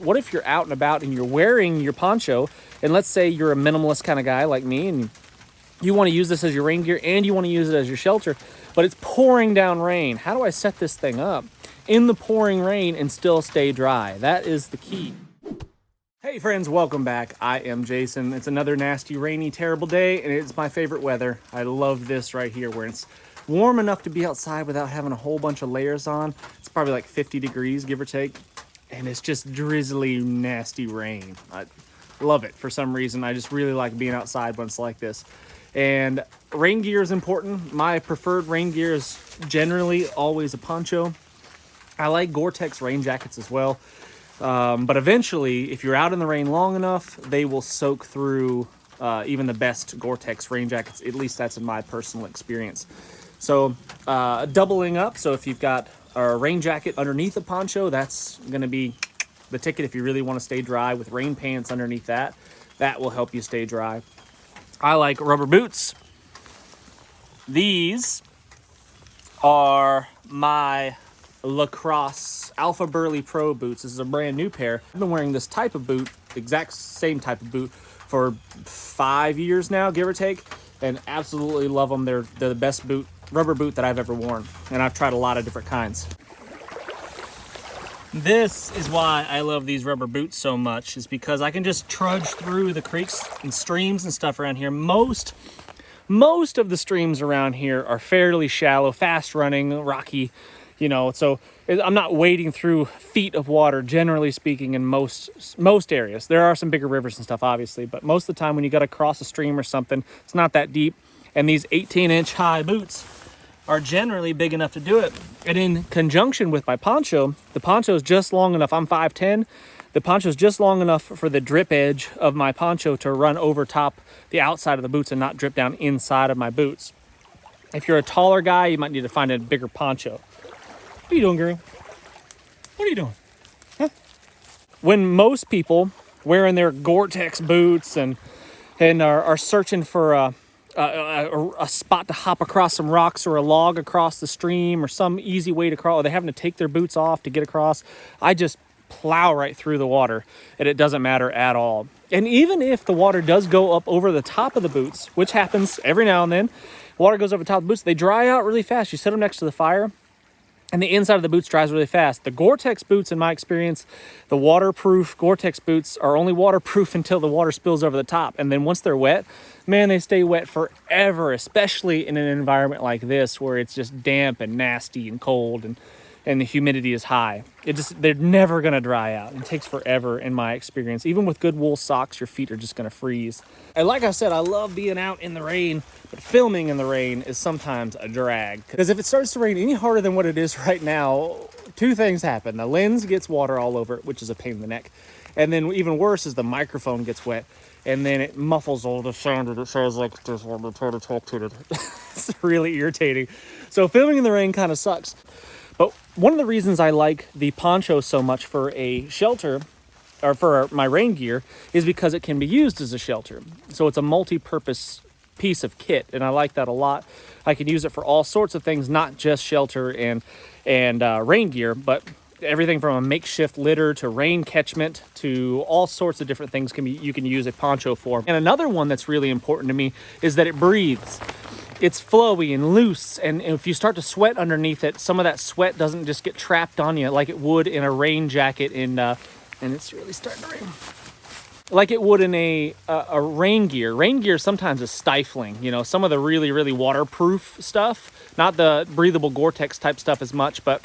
What if you're out and about and you're wearing your poncho, and let's say you're a minimalist kind of guy like me, and you want to use this as your rain gear and you want to use it as your shelter, but it's pouring down rain. How do I set this thing up in the pouring rain and still stay dry? That is the key. Hey friends, welcome back. I am Jason. It's another nasty, rainy, terrible day, and it's my favorite weather. I love this right here where it's warm enough to be outside without having a whole bunch of layers on. It's probably like 50 degrees, give or take. And it's just drizzly, nasty rain. I love it for some reason. I just really like being outside when it's like this. And rain gear is important. My preferred rain gear is generally always a poncho. I like Gore-Tex rain jackets as well. But eventually, if you're out in the rain long enough, they will soak through even the best Gore-Tex rain jackets. At least that's in my personal experience. So doubling up. So if you've got a rain jacket underneath a poncho, that's going to be the ticket if you really want to stay dry, with rain pants underneath that. That will help you stay dry. I like rubber boots. These are my Lacrosse Alpha Burley Pro boots. This is a brand new pair. I've been wearing this type of boot, exact same type of boot, for 5 years now, give or take, and absolutely love them. They're the best rubber boot that I've ever worn, and I've tried a lot of different kinds. This is why I love these rubber boots so much, is because I can just trudge through the creeks and streams and stuff around here. Most of the streams around here are fairly shallow, fast running, rocky, so I'm not wading through feet of water, generally speaking, in most areas. There are some bigger rivers and stuff, obviously, but most of the time when you got to cross a stream or something, it's not that deep. And these 18-inch high boots are generally big enough to do it. And in conjunction with my poncho, the poncho is just long enough. I'm 5'10". The poncho is just long enough for the drip edge of my poncho to run over top the outside of the boots and not drip down inside of my boots. If you're a taller guy, you might need to find a bigger poncho. What are you doing, girl? What are you doing? Huh? When most people wearing their Gore-Tex boots and are searching for a spot to hop across some rocks or a log across the stream or some easy way to cross, or they're having to take their boots off to get across, I just plow right through the water, and it doesn't matter at all. And even if the water does go up over the top of the boots, which happens every now and then, water goes over the top of the boots, they dry out really fast. You set them next to the fire, and the inside of the boots dries really fast. The Gore-Tex boots, in my experience, the waterproof Gore-Tex boots are only waterproof until the water spills over the top. And then once they're wet, man, they stay wet forever, especially in an environment like this where it's just damp and nasty and cold and the humidity is high. They're never gonna dry out. It takes forever in my experience. Even with good wool socks, your feet are just gonna freeze. And like I said, I love being out in the rain, but filming in the rain is sometimes a drag. Because if it starts to rain any harder than what it is right now, two things happen. The lens gets water all over it, which is a pain in the neck. And then even worse is the microphone gets wet, and then it muffles all the sound, and it sounds like there's one to try to talk to it. It's really irritating. So filming in the rain kind of sucks. But one of the reasons I like the poncho so much for a shelter, or for my rain gear, is because it can be used as a shelter. So it's a multi-purpose piece of kit, and I like that a lot. I can use it for all sorts of things, not just shelter and rain gear, but everything from a makeshift litter to rain catchment to all sorts of different things you can use a poncho for. And another one that's really important to me is that it breathes. It's flowy and loose, and if you start to sweat underneath it, some of that sweat doesn't just get trapped on you like it would in a rain jacket and it's really starting to rain. Like it would in a rain gear. Rain gear sometimes is stifling. Some of the really, really waterproof stuff, not the breathable Gore-Tex type stuff as much, but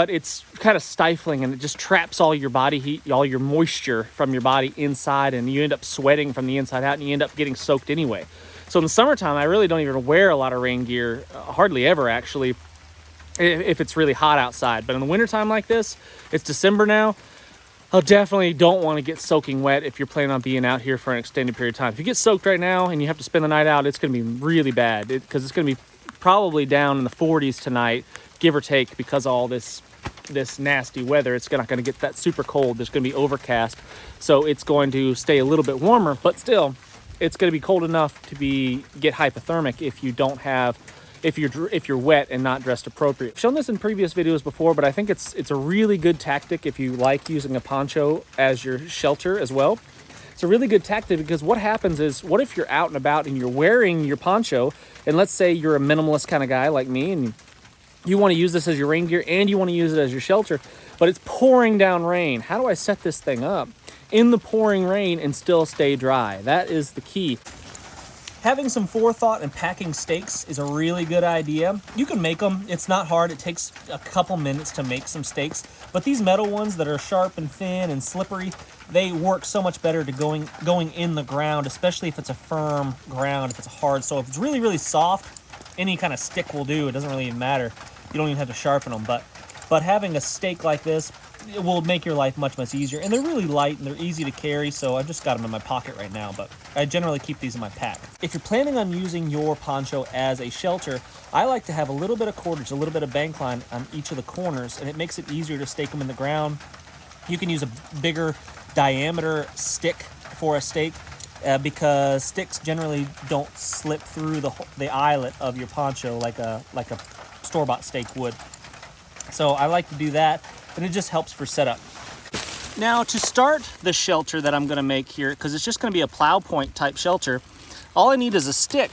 it's kind of stifling, and it just traps all your body heat, all your moisture from your body inside, and you end up sweating from the inside out, and you end up getting soaked anyway. So in the summertime, I really don't even wear a lot of rain gear, hardly ever actually, if it's really hot outside. But in the wintertime like this, it's December now, I definitely don't want to get soaking wet if you're planning on being out here for an extended period of time. If you get soaked right now and you have to spend the night out, it's going to be really bad, because it's going to be probably down in the 40s tonight, give or take, because of all this nasty weather. It's not going to get that super cold. There's going to be overcast, so it's going to stay a little bit warmer, but still, it's going to be cold enough to get hypothermic if you don't have if you're wet and not dressed appropriate. I've shown this in previous videos before, but I think it's a really good tactic if you like using a poncho as your shelter as well. It's a really good tactic because what happens is, what if you're out and about and you're wearing your poncho, and let's say you're a minimalist kind of guy like me, and you want to use this as your rain gear and you want to use it as your shelter, but it's pouring down rain. How do I set this thing up in the pouring rain and still stay dry? That is the key. Having some forethought and packing stakes is a really good idea. You can make them. It's not hard. It takes a couple minutes to make some stakes. But these metal ones that are sharp and thin and slippery, they work so much better to going in the ground, especially if it's a firm ground, if it's hard. So if it's really, really soft, any kind of stick will do. It doesn't really even matter. You don't even have to sharpen them. But having a stake like this, it will make your life much, much easier. And they're really light and they're easy to carry, so I've just got them in my pocket right now, but I generally keep these in my pack. If you're planning on using your poncho as a shelter, I like to have a little bit of cordage, a little bit of bank line on each of the corners, and it makes it easier to stake them in the ground. You can use a bigger diameter stick for a stake because sticks generally don't slip through the eyelet of your poncho like a store-bought stake would. So I like to do that, and it just helps for setup. Now to start the shelter that I'm gonna make here, because it's just gonna be a plow point type shelter, all I need is a stick.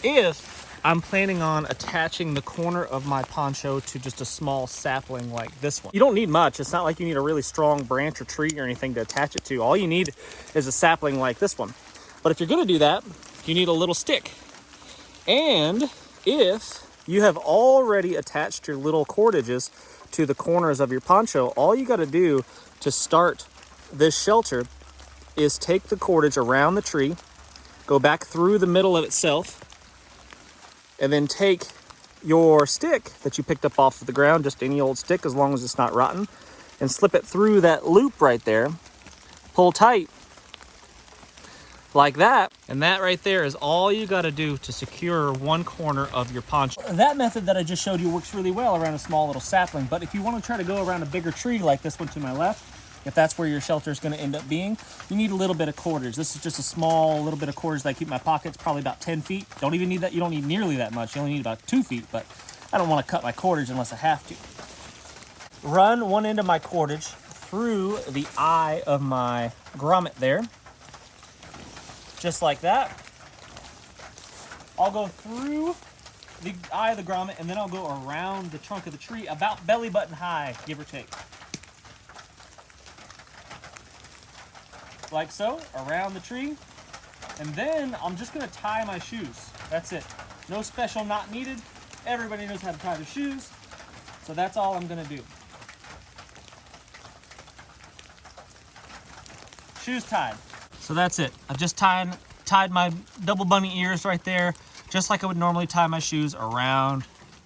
If I'm planning on attaching the corner of my poncho to just a small sapling like this one. You don't need much. It's not like you need a really strong branch or tree or anything to attach it to. All you need is a sapling like this one. But if you're gonna do that, you need a little stick. And if you have already attached your little cordages to the corners of your poncho, all you got to do to start this shelter is take the cordage around the tree, go back through the middle of itself, and then take your stick that you picked up off of the ground, just any old stick as long as it's not rotten, and slip it through that loop right there, pull tight like that, and that right there is all you got to do to secure one corner of your poncho. That method that I just showed you works really well around a small little sapling, but if you want to try to go around a bigger tree like this one to my left, if that's where your shelter is going to end up being, you need a little bit of cordage. This is just a small little bit of cordage that I keep in my pockets, probably about 10 feet. Don't even need that. You don't need nearly that much. You only need about 2 feet, but I don't want to cut my cordage unless I have to. Run one end of my cordage through the eye of my grommet there, just like that. I'll go through the eye of the grommet, and then I'll go around the trunk of the tree about belly button high, give or take. Like so, around the tree. And then I'm just gonna tie my shoes. That's it. No special knot needed. Everybody knows how to tie their shoes. So that's all I'm gonna do. Shoes tied. So that's it. I've just tied my double bunny ears right there, just like I would normally tie my shoes around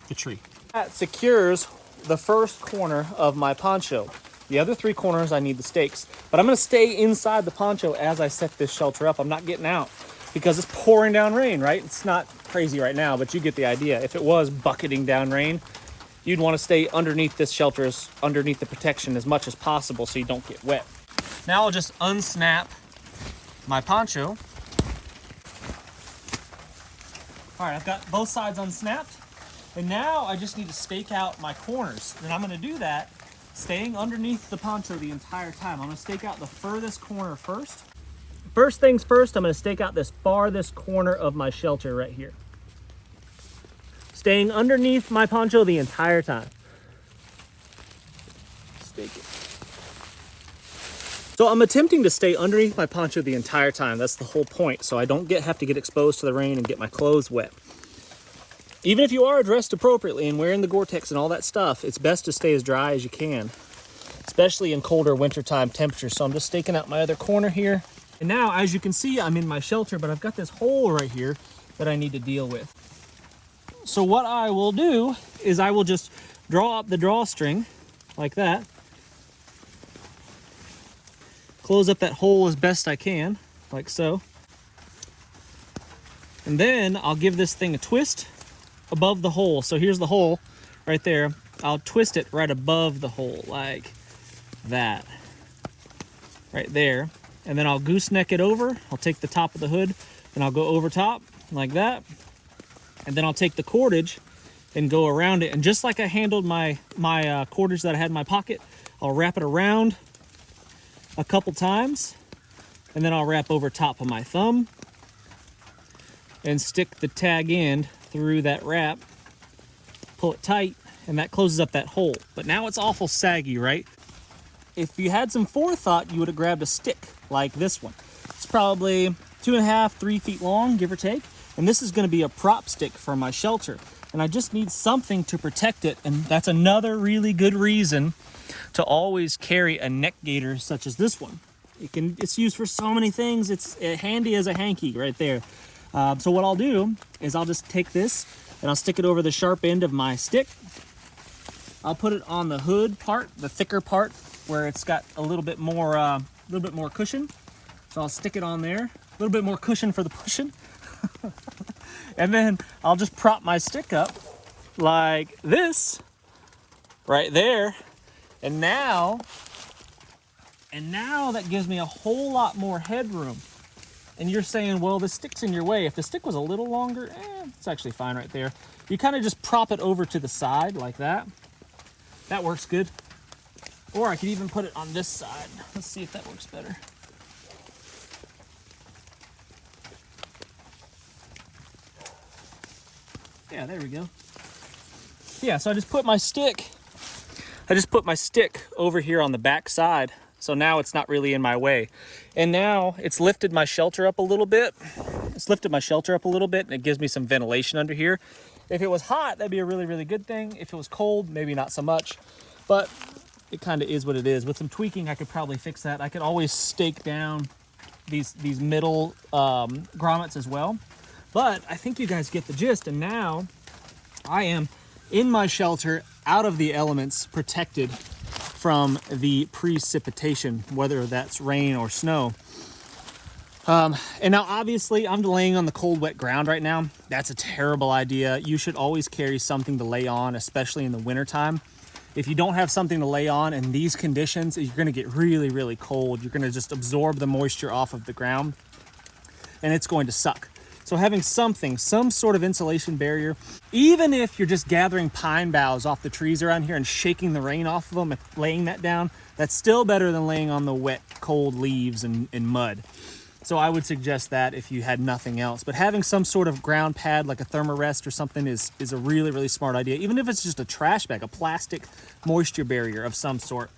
the tree. That secures the first corner of my poncho. The other 3 corners, I need the stakes. But I'm gonna stay inside the poncho as I set this shelter up. I'm not getting out because it's pouring down rain, right? It's not crazy right now, but you get the idea. If it was bucketing down rain, you'd wanna stay underneath this shelter, underneath the protection as much as possible so you don't get wet. Now I'll just unsnap my poncho. All right, I've got both sides unsnapped, and now I just need to stake out my corners. And I'm gonna do that staying underneath the poncho the entire time. I'm gonna stake out the furthest corner first. First things first, I'm gonna stake out this farthest corner of my shelter right here. Staying underneath my poncho the entire time. Stake it. So I'm attempting to stay underneath my poncho the entire time. That's the whole point, so I don't have to get exposed to the rain and get my clothes wet. Even if you are dressed appropriately and wearing the Gore-Tex and all that stuff, it's best to stay as dry as you can, especially in colder wintertime temperatures. So I'm just staking out my other corner here. And now, as you can see, I'm in my shelter, but I've got this hole right here that I need to deal with. So what I will do is I will just draw up the drawstring like that. Close up that hole as best I can, like so. And then I'll give this thing a twist above the hole. So here's the hole right there. I'll twist it right above the hole, like that. Right there. And then I'll gooseneck it over. I'll take the top of the hood and I'll go over top like that. And then I'll take the cordage and go around it. And just like I handled my cordage that I had in my pocket, I'll wrap it around a couple times, and then I'll wrap over top of my thumb and stick the tag end through that wrap, pull it tight, and that closes up that hole. But now it's awful saggy, right? If you had some forethought, you would have grabbed a stick like this one. It's probably 2.5, 3 feet long, give or take. And this is gonna be a prop stick for my shelter. And I just need something to protect it. And that's another really good reason to always carry a neck gaiter such as this one. It's used for so many things. It's handy as a hanky right there. So what I'll do is I'll just take this and I'll stick it over the sharp end of my stick. I'll put it on the hood part, the thicker part, where it's got a little bit more cushion. So I'll stick it on there, a little bit more cushion for the pushing. And then I'll just prop my stick up like this, right there. And now that gives me a whole lot more headroom. And you're saying, well, the stick's in your way. If the stick was a little longer, it's actually fine right there. You kind of just prop it over to the side like that. That works good. Or I could even put it on this side. Let's see if that works better. Yeah, there we go. Yeah, so I just put my stick over here on the back side. So now it's not really in my way. And now it's lifted my shelter up a little bit. And it gives me some ventilation under here. If it was hot, that'd be a really, really good thing. If it was cold, maybe not so much. But it kind of is what it is. With some tweaking, I could probably fix that. I could always stake down these middle grommets as well. But I think you guys get the gist. And now I am in my shelter, out of the elements, protected from the precipitation, whether that's rain or snow. And now obviously I'm laying on the cold, wet ground right now. That's a terrible idea. You should always carry something to lay on, especially in the wintertime. If you don't have something to lay on in these conditions, you're gonna get really, really cold. You're gonna just absorb the moisture off of the ground and it's going to suck. So having some sort of insulation barrier, even if you're just gathering pine boughs off the trees around here and shaking the rain off of them and laying that down, that's still better than laying on the wet, cold leaves and mud. So I would suggest that if you had nothing else. But having some sort of ground pad like a thermarest or something is a really, really smart idea. Even if it's just a trash bag, a plastic moisture barrier of some sort.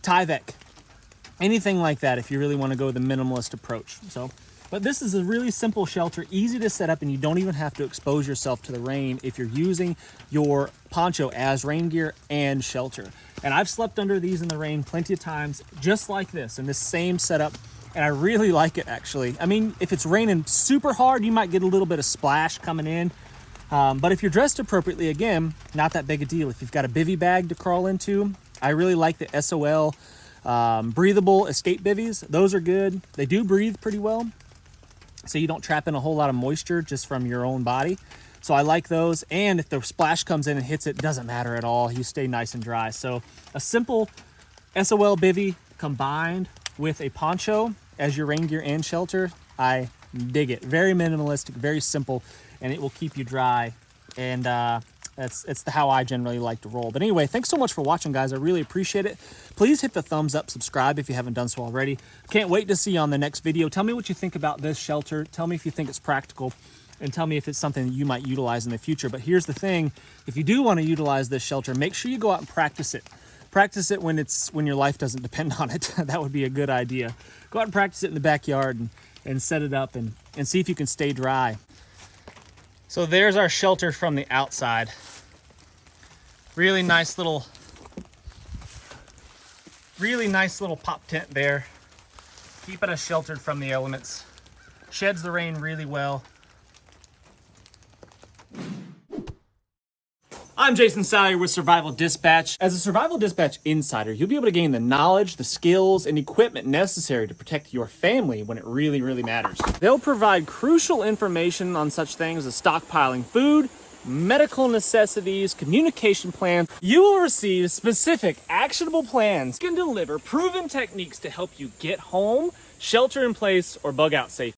Tyvek, anything like that if you really want to go the minimalist approach. But this is a really simple shelter, easy to set up, and you don't even have to expose yourself to the rain if you're using your poncho as rain gear and shelter. And I've slept under these in the rain plenty of times, just like this, in this same setup, and I really like it, actually. I mean, if it's raining super hard, you might get a little bit of splash coming in. But if you're dressed appropriately, again, not that big a deal. If you've got a bivy bag to crawl into, I really like the SOL breathable escape bivvies. Those are good. They do breathe pretty well, so you don't trap in a whole lot of moisture just from your own body. So I like those. And if the splash comes in and hits it, doesn't matter at all. You stay nice and dry. So a simple SOL bivvy combined with a poncho as your rain gear and shelter, I dig it. Very minimalistic, very simple, and it will keep you dry. And that's how I generally like to roll. But anyway, thanks so much for watching, guys. I really appreciate it. Please hit the thumbs up, subscribe if you haven't done so already. Can't wait to see you on the next video. Tell me what you think about this shelter. Tell me if you think it's practical, and tell me if it's something that you might utilize in the future. But here's the thing, if you do want to utilize this shelter, make sure you go out and practice it. Practice it when your life doesn't depend on it. That would be a good idea. Go out and practice it in the backyard and set it up and see if you can stay dry. So there's our shelter from the outside. Really nice little pop tent there. Keeping us sheltered from the elements. Sheds the rain really well. I'm Jason Salyer with Survival Dispatch. As a Survival Dispatch insider, you'll be able to gain the knowledge, the skills, and equipment necessary to protect your family when it really, really matters. They'll provide crucial information on such things as stockpiling food, medical necessities, communication plans. You will receive specific, actionable plans. You can deliver proven techniques to help you get home, shelter in place, or bug out safe.